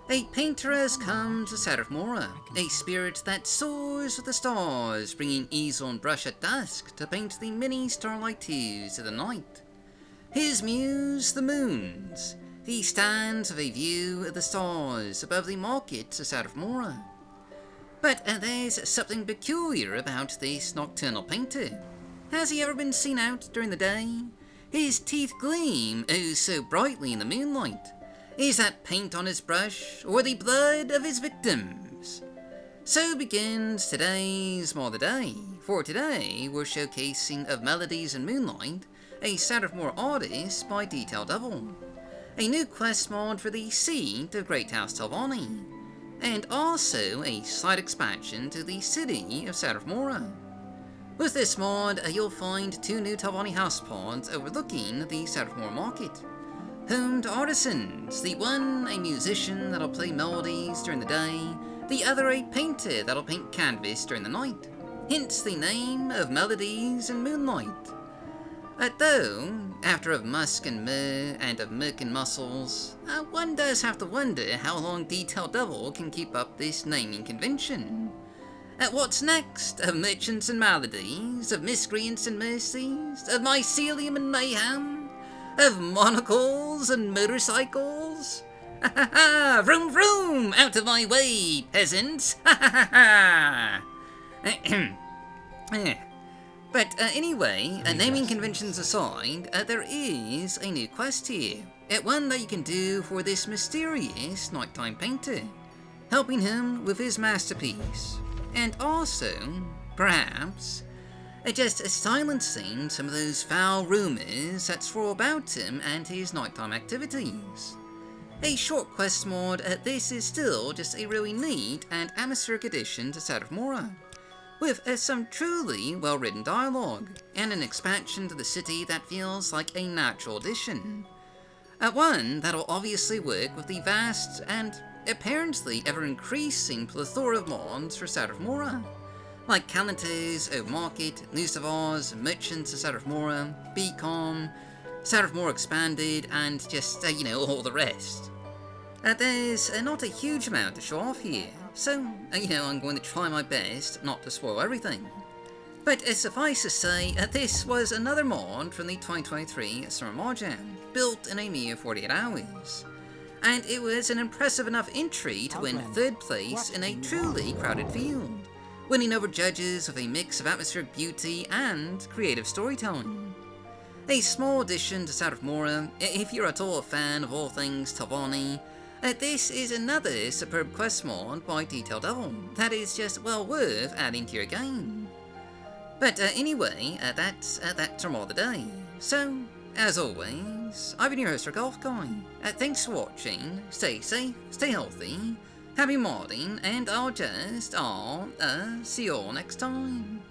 A painter has come to Shadowmoor, a spirit that soars with the stars, bringing easel and brush at dusk to paint the many starlight hues of the night. His muse, the moons. He stands with a view of the stars above the market of Shadowmoor. But there's something peculiar about this nocturnal painter. Has he ever been seen out during the day? His teeth gleam oh so brightly in the moonlight. Is that paint on his brush, or the blood of his victims? So begins today's More Day. For today, we're showcasing of Melodies in Moonlight, a Shadowmoor artist by Detail Devil, a new quest mod for the seat of Great House Telvanni, and also a slight expansion to the city of Shadowmoor. With this mod, you'll find 2 new Telvanni house pods overlooking the Shadowmoor market. Home to artisans, the one a musician that'll play melodies during the day, the other a painter that'll paint canvas during the night. Hence the name of Melodies in Moonlight. Though, after of musk and myrrh and of milk and mussels, one does have to wonder how long Detail Devil can keep up this naming convention. What's next? Of merchants and maladies, of miscreants and mercies, of mycelium and mayhem? Of monocles and motorcycles? Ha ha ha! Vroom vroom! Out of my way, peasants! Ha ha ha ha! But anyway, naming conventions aside, there is a new quest here. One that you can do for this mysterious nighttime painter, helping him with his masterpiece. And also, perhaps, just silencing some of those foul rumours that swirl about him and his nighttime activities. A short quest mod, this is still just a really neat and atmospheric addition to Shadowmoor, with some truly well-written dialogue, and an expansion to the city that feels like a natural addition. One that'll obviously work with the vast and apparently ever-increasing plethora of mods for Shadowmoor, like Calendars, Overmarket, Lucivars, Merchants of Shadowmoor, Beacom, Shadowmoor Expanded, and just, all the rest. There's not a huge amount to show off here, so, I'm going to try my best not to spoil everything. But suffice to say, this was another mod from the 2023 Summer Marjan, built in a mere 48 hours. And it was an impressive enough entry to win 3rd place in a truly crowded field, winning over judges with a mix of atmospheric beauty and creative storytelling. A small addition to Shadowmoor, if you're at all a fan of all things Telvanni, this is another superb quest mod by Detail Devil that is just well worth adding to your game. But anyway, that's our More Day. So, as always, I've been your host, Golf Guy. Thanks for watching, stay safe, stay healthy, happy modding, and I'll see you all next time.